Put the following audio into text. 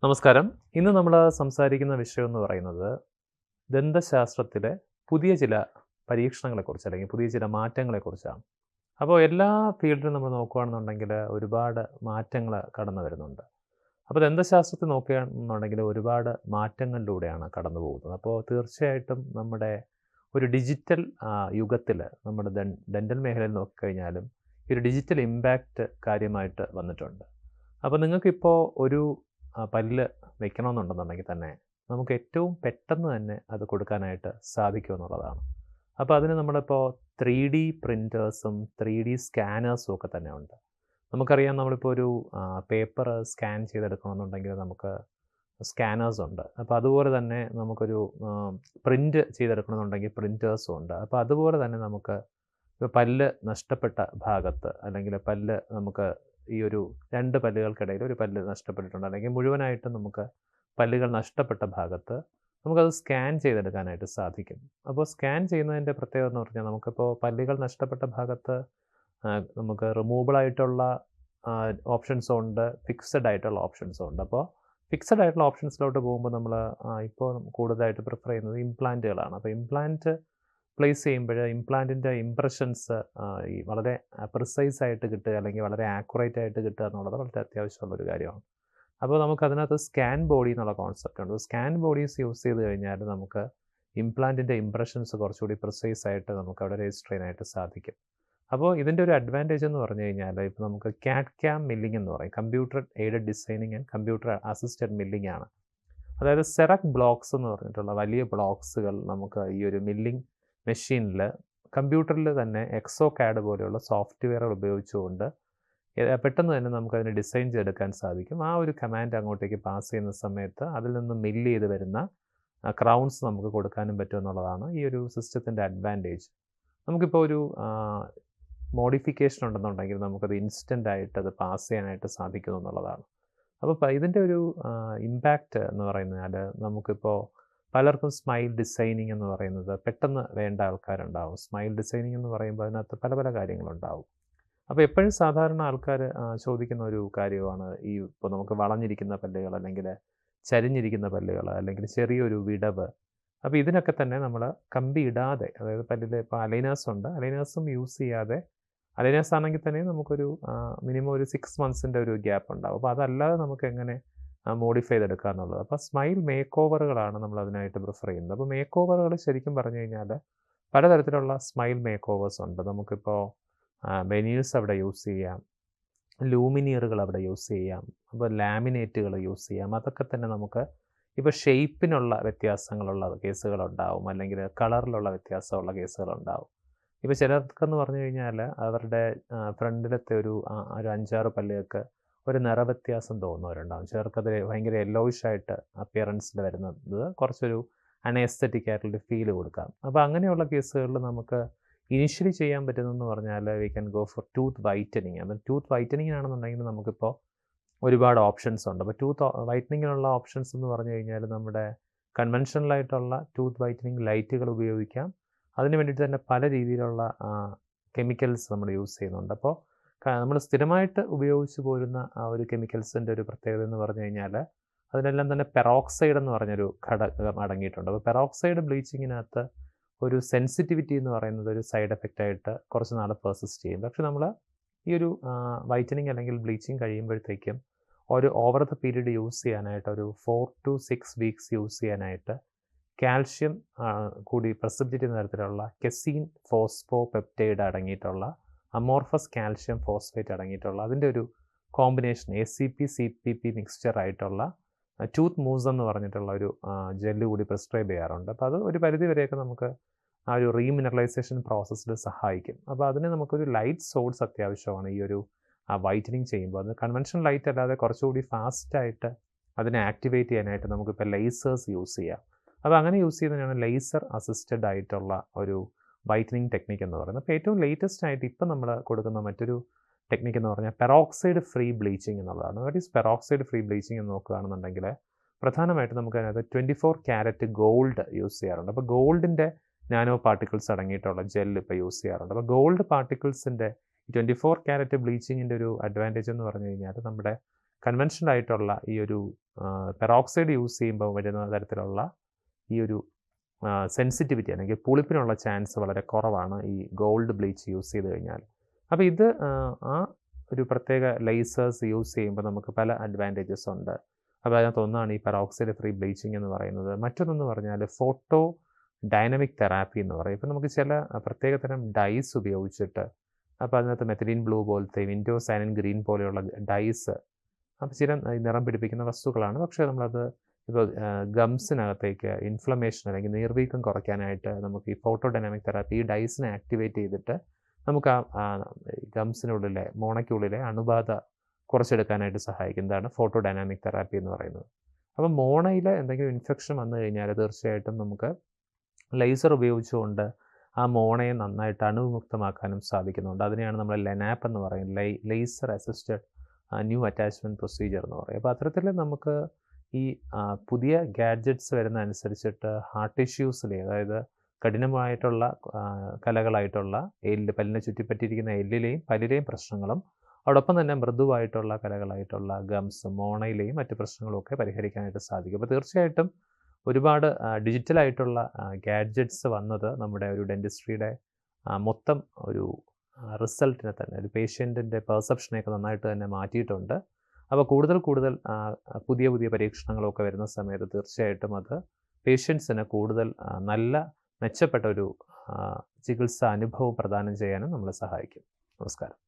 നമസ്കാരം. ഇന്ന് നമ്മൾ സംസാരിക്കുന്ന വിഷയം എന്ന് പറയുന്നത് ദന്തശാസ്ത്രത്തിലെ പുതിയ ചില പരീക്ഷണങ്ങളെക്കുറിച്ച് അല്ലെങ്കിൽ പുതിയ ചില മാറ്റങ്ങളെക്കുറിച്ചാണ്. അപ്പോൾ എല്ലാ ഫീൽഡിലും നമ്മൾ നോക്കുകയാണെന്നുണ്ടെങ്കിൽ ഒരുപാട് മാറ്റങ്ങൾ കടന്നു വരുന്നുണ്ട്. അപ്പോൾ ദന്തശാസ്ത്രത്തിൽ നോക്കുകയാണെന്നുണ്ടെങ്കിൽ ഒരുപാട് മാറ്റങ്ങളിലൂടെയാണ് കടന്നു പോകുന്നത്. അപ്പോൾ തീർച്ചയായിട്ടും നമ്മുടെ ഒരു ഡിജിറ്റൽ യുഗത്തിൽ നമ്മുടെ ഡെൻ്റൽ മേഖലയിൽ നോക്കിക്കഴിഞ്ഞാലും ഈ ഒരു ഡിജിറ്റൽ ഇമ്പാക്റ്റ് കാര്യമായിട്ട് വന്നിട്ടുണ്ട്. അപ്പോൾ നിങ്ങൾക്കിപ്പോൾ ഒരു പല്ല് വെക്കണമെന്നുണ്ടെന്നുണ്ടെങ്കിൽ തന്നെ നമുക്ക് ഏറ്റവും പെട്ടെന്ന് തന്നെ അത് കൊടുക്കാനായിട്ട് സാധിക്കുമെന്നുള്ളതാണ്. അപ്പോൾ അതിന് നമ്മളിപ്പോൾ 3D പ്രിൻറ്റേഴ്സും 3D സ്കാനേഴ്സും ഒക്കെ തന്നെ ഉണ്ട്. നമുക്കറിയാം നമ്മളിപ്പോൾ ഒരു പേപ്പർ സ്കാൻ ചെയ്തെടുക്കണമെന്നുണ്ടെങ്കിൽ നമുക്ക് സ്കാനേഴ്സ് ഉണ്ട്. അപ്പോൾ അതുപോലെ തന്നെ നമുക്കൊരു പ്രിൻ്റ് ചെയ്തെടുക്കണമെന്നുണ്ടെങ്കിൽ പ്രിൻറ്റേഴ്സും ഉണ്ട്. അപ്പോൾ അതുപോലെ തന്നെ നമുക്ക് ഇപ്പോൾ പല്ല് നഷ്ടപ്പെട്ട ഭാഗത്ത് അല്ലെങ്കിൽ പല്ല് നമുക്ക് ഈ ഒരു 2 പല്ലുകൾക്കിടയിൽ ഒരു പല്ല് നഷ്ടപ്പെട്ടിട്ടുണ്ട് അല്ലെങ്കിൽ മുഴുവനായിട്ടും നമുക്ക് പല്ലുകൾ നഷ്ടപ്പെട്ട ഭാഗത്ത് നമുക്കത് സ്കാൻ ചെയ്തെടുക്കാനായിട്ട് സാധിക്കും. അപ്പോൾ സ്കാൻ ചെയ്യുന്നതിൻ്റെ പ്രത്യേകത എന്ന് പറഞ്ഞാൽ നമുക്കിപ്പോൾ പല്ലുകൾ നഷ്ടപ്പെട്ട ഭാഗത്ത് നമുക്ക് റിമൂവബിൾ ആയിട്ടുള്ള ഓപ്ഷൻസും ഉണ്ട്, ഫിക്സഡ് ആയിട്ടുള്ള ഓപ്ഷൻസും ഉണ്ട്. അപ്പോൾ ഫിക്സഡ് ആയിട്ടുള്ള ഓപ്ഷൻസിലോട്ട് പോകുമ്പോൾ നമ്മൾ ഇപ്പോൾ കൂടുതലായിട്ട് പ്രിഫർ ചെയ്യുന്നത് ഇംപ്ലാന്റുകളാണ്. അപ്പോൾ ഇംപ്ലാന്റ് പ്ലേസ് ചെയ്യുമ്പോൾ ഇംപ്ലാന്റിൻ്റെ ഇംപ്രഷൻസ് ഈ വളരെ പ്രിസൈസ് ആയിട്ട് കിട്ടുക അല്ലെങ്കിൽ വളരെ ആക്യുറേറ്റ് ആയിട്ട് കിട്ടുക എന്നുള്ളത് വളരെ അത്യാവശ്യമുള്ളൊരു കാര്യമാണ്. അപ്പോൾ നമുക്കതിനകത്ത് സ്കാൻ ബോഡി എന്നുള്ള കോൺസെപ്റ്റ് ഉണ്ട്. സ്കാൻ ബോഡീസ് യൂസ് ചെയ്ത് കഴിഞ്ഞാൽ നമുക്ക് ഇംപ്ലാന്റിൻ്റെ ഇംപ്രഷൻസ് കുറച്ചുകൂടി പ്രിസൈസ് ആയിട്ട് നമുക്ക് അവിടെ രജിസ്റ്റർ ചെയ്യാനായിട്ട് സാധിക്കും. അപ്പോൾ ഇതിൻ്റെ ഒരു അഡ്വാൻറ്റേജ് എന്ന് പറഞ്ഞു കഴിഞ്ഞാൽ ഇപ്പോൾ നമുക്ക് CAD CAM മില്ലിംഗ് എന്ന് പറയും, computer aided designing and computer assisted milling ആണ്. അതായത് സെറക് ബ്ലോക്സ് എന്ന് പറഞ്ഞിട്ടുള്ള വലിയ ബ്ലോക്സുകൾ നമുക്ക് ഈ ഒരു മില്ലിംഗ് മെഷീനിൽ കമ്പ്യൂട്ടറിൽ തന്നെ എക്സോകാഡ് പോലെയുള്ള സോഫ്റ്റ്വെയറുകൾ ഉപയോഗിച്ചുകൊണ്ട് പെട്ടെന്ന് തന്നെ നമുക്കതിനെ ഡിസൈൻ ചെയ്തെടുക്കാൻ സാധിക്കും. ആ ഒരു കമാൻഡ് അങ്ങോട്ടേക്ക് പാസ് ചെയ്യുന്ന സമയത്ത് അതിൽ നിന്ന് മില്ല് ചെയ്ത് വരുന്ന ക്രൗൺസ് നമുക്ക് കൊടുക്കാനും പറ്റും എന്നുള്ളതാണ് ഈ ഒരു സിസ്റ്റത്തിൻ്റെ അഡ്വാൻറ്റേജ്. നമുക്കിപ്പോൾ ഒരു മോഡിഫിക്കേഷൻ ഉണ്ടെന്നുണ്ടെങ്കിൽ നമുക്കത് ഇൻസ്റ്റൻ്റ് ആയിട്ട് അത് പാസ് ചെയ്യാനായിട്ട് സാധിക്കുന്നു എന്നുള്ളതാണ്. അപ്പോൾ ഇതിൻ്റെ ഒരു ഇമ്പാക്റ്റ് എന്ന് പറയുന്നത് നമുക്കിപ്പോൾ പലർക്കും സ്മൈൽ ഡിസൈനിങ് എന്ന് പറയുന്നത് പെട്ടെന്ന് വേണ്ട ആൾക്കാരുണ്ടാവും. സ്മൈൽ ഡിസൈനിങ് എന്ന് പറയുമ്പോൾ അതിനകത്ത് പല പല കാര്യങ്ങളുണ്ടാവും. അപ്പോൾ എപ്പോഴും സാധാരണ ആൾക്കാർ ചോദിക്കുന്ന ഒരു കാര്യമാണ് ഈ ഇപ്പോൾ നമുക്ക് വളഞ്ഞിരിക്കുന്ന പല്ലുകൾ അല്ലെങ്കിൽ ചരിഞ്ഞിരിക്കുന്ന പല്ലുകൾ അല്ലെങ്കിൽ ചെറിയൊരു വിടവ്. അപ്പോൾ ഇതിനൊക്കെ തന്നെ നമ്മൾ കമ്പി ഇടാതെ, അതായത് പല്ലിൽ ഇപ്പോൾ അലൈനേഴ്സ് ഉണ്ട്, അലൈനേഴ്സും യൂസ് ചെയ്യാതെ, അലൈനേഴ്സ് ആണെങ്കിൽ തന്നെ നമുക്കൊരു മിനിമം ഒരു 6 മന്ത്സിൻ്റെ ഒരു ഗ്യാപ്പ് ഉണ്ടാവും. അപ്പോൾ അതല്ലാതെ നമുക്ക് എങ്ങനെ മോഡിഫൈ ചെയ്തെടുക്കുക എന്നുള്ളത്. അപ്പോൾ സ്മൈൽ മേക്ക് ഓവറുകളാണ് നമ്മൾ അതിനായിട്ട് പ്രിഫർ ചെയ്യുന്നത്. അപ്പോൾ മേക്ക് ഓവറുകൾ ശരിക്കും പറഞ്ഞു കഴിഞ്ഞാൽ പലതരത്തിലുള്ള സ്മൈൽ മേക്ക് ഓവേഴ്സ് ഉണ്ട്. നമുക്കിപ്പോൾ വെനീഴ്സ് അവിടെ യൂസ് ചെയ്യാം, ലൂമിനിയറുകൾ അവിടെ യൂസ് ചെയ്യാം, അപ്പോൾ ലാമിനേറ്റുകൾ യൂസ് ചെയ്യാം. അതൊക്കെ തന്നെ നമുക്ക് ഇപ്പോൾ ഷേപ്പിനുള്ള വ്യത്യാസങ്ങളുള്ള കേസുകളുണ്ടാവും, അല്ലെങ്കിൽ കളറിലുള്ള വ്യത്യാസമുള്ള കേസുകളുണ്ടാവും. ഇപ്പോൾ ചിലർക്കെന്ന് പറഞ്ഞു കഴിഞ്ഞാൽ അവരുടെ ഫ്രണ്ടിലത്തെ ഒരു 5-6 പല്ലുകൾക്ക് ഒരു നിറവ്യത്യാസം തോന്നുന്നവരുണ്ടാകും. ചിലർക്കത് ഭയങ്കര യെല്ലോയിഷ് ആയിട്ട് അപ്പിയറൻസിൽ വരുന്നത് കുറച്ചൊരു അൺഎസ്തെറ്റിക് ആയിട്ടുള്ള ഫീൽ കൊടുക്കാം. അപ്പോൾ അങ്ങനെയുള്ള കേസുകളിൽ നമുക്ക് ഇനിഷ്യലി ചെയ്യാൻ പറ്റുന്നതെന്ന് പറഞ്ഞാൽ we can go for tooth whitening. അപ്പം ടൂത്ത് വൈറ്റനിങ്ങിനാണെന്നുണ്ടെങ്കിൽ നമുക്കിപ്പോൾ ഒരുപാട് ഓപ്ഷൻസ് ഉണ്ട്. അപ്പോൾ ടൂത്ത് വൈറ്റനിങ്ങിനുള്ള ഓപ്ഷൻസ് എന്ന് പറഞ്ഞു കഴിഞ്ഞാൽ നമ്മുടെ കൺവെൻഷനലായിട്ടുള്ള ടൂത്ത് വൈറ്റനിങ് ലൈറ്റുകൾ ഉപയോഗിക്കാം. അതിന് വേണ്ടിയിട്ട് തന്നെ പല രീതിയിലുള്ള കെമിക്കൽസ് നമ്മൾ യൂസ് ചെയ്യുന്നുണ്ട്. അപ്പോൾ നമ്മൾ സ്ഥിരമായിട്ട് ഉപയോഗിച്ച് പോരുന്ന ആ ഒരു കെമിക്കൽസിൻ്റെ ഒരു പ്രത്യേകത എന്ന് പറഞ്ഞു കഴിഞ്ഞാൽ അതിനെല്ലാം തന്നെ പെറോക്സൈഡ് എന്ന് പറഞ്ഞൊരു ഘടകം അടങ്ങിയിട്ടുണ്ട്. അപ്പോൾ പെറോക്സൈഡ് ബ്ലീച്ചിങ്ങിനകത്ത് ഒരു സെൻസിറ്റിവിറ്റി എന്ന് പറയുന്നത് ഒരു സൈഡ് എഫക്റ്റായിട്ട് കുറച്ച് നാൾ പെർസിസ്റ്റ് ചെയ്യും. പക്ഷെ നമ്മൾ ഈ ഒരു വൈറ്റനിങ് അല്ലെങ്കിൽ ബ്ലീച്ചിങ് കഴിയുമ്പോഴത്തേക്കും ഒരു ഓവർ ദ പീരീഡ് യൂസ് ചെയ്യാനായിട്ട് ഒരു 4 to 6 വീക്സ് യൂസ് ചെയ്യാനായിട്ട് കാൽഷ്യം കൂടി പ്രസിപ്പിറ്റേറ്റ് ചെയ്യുന്ന തരത്തിലുള്ള കെസീൻ ഫോസ്ഫോ പെപ്റ്റൈഡ് അടങ്ങിയിട്ടുള്ള അമോർഫസ് കാൽഷ്യം ഫോസ്ഫേറ്റ് അടങ്ങിയിട്ടുള്ള അതിൻ്റെ ഒരു കോമ്പിനേഷൻ ACP CPP മിക്സ്ചർ ആയിട്ടുള്ള ടൂത്ത് മൂസ് എന്ന് പറഞ്ഞിട്ടുള്ള ഒരു ജെല്ല് കൂടി പ്രിസ്ക്രൈബ് ചെയ്യാറുണ്ട്. അപ്പോൾ അത് ഒരു പരിധി വരെയൊക്കെ നമുക്ക് ആ ഒരു റീമിനറലൈസേഷൻ പ്രോസസ്സിൽ സഹായിക്കും. അപ്പോൾ അതിന് നമുക്കൊരു ലൈറ്റ് സോഴ്സ് അത്യാവശ്യമാണ് ഈ ഒരു വൈറ്റനിങ് ചെയ്യുമ്പോൾ. അത് കൺവെൻഷണൽ ലൈറ്റ് അല്ലാതെ കുറച്ചുകൂടി ഫാസ്റ്റായിട്ട് അതിനെ ആക്ടിവേറ്റ് ചെയ്യാനായിട്ട് നമുക്കിപ്പോൾ ലേസേഴ്സ് യൂസ് ചെയ്യാം. അപ്പോൾ അങ്ങനെ യൂസ് ചെയ്യുന്നതിനാണ് ലേസർ അസിസ്റ്റഡ് ആയിട്ടുള്ള ഒരു വൈറ്റനിങ് ടെക്നിക്ക് എന്ന് പറയുന്നത്. അപ്പോൾ ഏറ്റവും ലേറ്റസ്റ്റ് ആയിട്ട് ഇപ്പം നമ്മൾ കൊടുക്കുന്ന മറ്റൊരു ടെക്നിക്ക് എന്ന് പറഞ്ഞാൽ പെറോക്സൈഡ് ഫ്രീ ബ്ലീച്ചിങ് എന്നുള്ളതാണ്. What is peroxide free bleaching എന്ന് നോക്കുകയാണെന്നുണ്ടെങ്കിൽ പ്രധാനമായിട്ട് നമുക്ക് അതിനകത്ത് 24 ക്യാരറ്റ് ഗോൾഡ് യൂസ് ചെയ്യാറുണ്ട്. അപ്പോൾ ഗോൾഡിൻ്റെ നാനോ പാർട്ടിക്കിൾസ് അടങ്ങിയിട്ടുള്ള ജെൽ ഇപ്പോൾ യൂസ് ചെയ്യാറുണ്ട്. അപ്പോൾ ഗോൾഡ് പാർട്ടിക്കിൾസിൻ്റെ 24 ക്യാരറ്റ് ബ്ലീച്ചിങ്ങിൻ്റെ ഒരു അഡ്വാൻറ്റേജ് എന്ന് പറഞ്ഞു കഴിഞ്ഞാൽ നമ്മുടെ കൺവെൻഷനൽ ആയിട്ടുള്ള ഈ ഒരു പെറോക്സൈഡ് യൂസ് ചെയ്യുമ്പോൾ വരുന്ന തരത്തിലുള്ള ഈ ഒരു സെൻസിറ്റിവിറ്റി അല്ലെങ്കിൽ പുളിപ്പിനുള്ള ചാൻസ് വളരെ കുറവാണ് ഈ ഗോൾഡ് ബ്ലീച്ച് യൂസ് ചെയ്ത് കഴിഞ്ഞാൽ. അപ്പോൾ ഇത് ആ ഒരു പ്രത്യേക ലേസേഴ്സ് യൂസ് ചെയ്യുമ്പോൾ നമുക്ക് പല അഡ്വാൻറ്റേജസ് ഉണ്ട്. അപ്പോൾ അതിനകത്ത് ഒന്നാണ് ഈ പെറോക്സൈഡ് ഫ്രീ ബ്ലീച്ചിങ് എന്ന് പറയുന്നത്. മറ്റൊന്നെന്ന് പറഞ്ഞാൽ ഫോട്ടോ ഡൈനാമിക് തെറാപ്പി എന്ന് പറയും. ഇപ്പോൾ നമുക്ക് ചില പ്രത്യേക തരം ഡൈസ് ഉപയോഗിച്ചിട്ട്, അപ്പോൾ അതിനകത്ത് മെഥിലീൻ ബ്ലൂ പോലത്തെ ഇൻഡോസൈനിൻ ഗ്രീൻ പോലെയുള്ള ഡൈസ്, അപ്പോൾ ചില നിറം പിടിപ്പിക്കുന്ന വസ്തുക്കളാണ്. പക്ഷേ നമ്മളത് ഇപ്പോൾ ഗംസിനകത്തേക്ക് ഇൻഫ്ലമേഷൻ അല്ലെങ്കിൽ നീർവീക്കം കുറയ്ക്കാനായിട്ട് നമുക്ക് ഈ ഫോട്ടോ ഡൈനാമിക് തെറാപ്പി ഈ ഡൈസിനെ ആക്ടിവേറ്റ് ചെയ്തിട്ട് നമുക്ക് ആ ഗംസിനുള്ളിലെ മോണയ്ക്കുള്ളിലെ അണുബാധ കുറച്ചെടുക്കാനായിട്ട് സഹായിക്കുന്നതാണ് ഫോട്ടോ ഡൈനാമിക് തെറാപ്പി എന്ന് പറയുന്നത്. അപ്പം മോണയിൽ എന്തെങ്കിലും ഇൻഫെക്ഷൻ വന്നു കഴിഞ്ഞാൽ തീർച്ചയായിട്ടും നമുക്ക് ലേസർ ഉപയോഗിച്ചുകൊണ്ട് ആ മോണയെ നന്നായിട്ട് അണുവിമുക്തമാക്കാനും സാധിക്കുന്നുണ്ട്. അതിനെയാണ് നമ്മൾ ലെനാപ്പ് എന്ന് പറയുന്നത്, laser assisted new attachment procedure എന്ന് പറയും. അപ്പോൾ അത്തരത്തിൽ നമുക്ക് ഈ പുതിയ ഗാഡ്ജറ്റ്സ് വരുന്ന അനുസരിച്ചിട്ട് ഹാർട്ട് ടിഷ്യൂസിലെ, അതായത് കഠിനമായിട്ടുള്ള കലകളായിട്ടുള്ള പല്ലിനെ ചുറ്റിപ്പറ്റിയിരിക്കുന്ന എല്ലിലെയും പല്ലിലെയും പ്രശ്നങ്ങളും അതോടൊപ്പം തന്നെ മൃദുവായിട്ടുള്ള കലകളായിട്ടുള്ള ഗംസ്, മോണയിലെയും മറ്റ് പ്രശ്നങ്ങളും ഒക്കെ പരിഹരിക്കാനായിട്ട് സാധിക്കും. അപ്പോൾ തീർച്ചയായിട്ടും ഒരുപാട് ഡിജിറ്റലായിട്ടുള്ള ഗാഡ്ജറ്റ്സ് വന്നത് നമ്മുടെ ഒരു ഡെൻറ്റിസ്ട്രിയുടെ മൊത്തം ഒരു റിസൾട്ടിനെ തന്നെ, ഒരു പേഷ്യൻറ്റിൻ്റെ പെർസെപ്ഷനെയൊക്കെ നന്നായിട്ട് തന്നെ മാറ്റിയിട്ടുണ്ട്. അപ്പോൾ കൂടുതൽ പുതിയ പുതിയ പരീക്ഷണങ്ങളൊക്കെ വരുന്ന സമയത്ത് തീർച്ചയായിട്ടും അത് പേഷ്യൻസിന് കൂടുതൽ നല്ല മെച്ചപ്പെട്ട ഒരു ചികിത്സാ അനുഭവം പ്രദാനം ചെയ്യാനും നമ്മളെ സഹായിക്കും. നമസ്കാരം.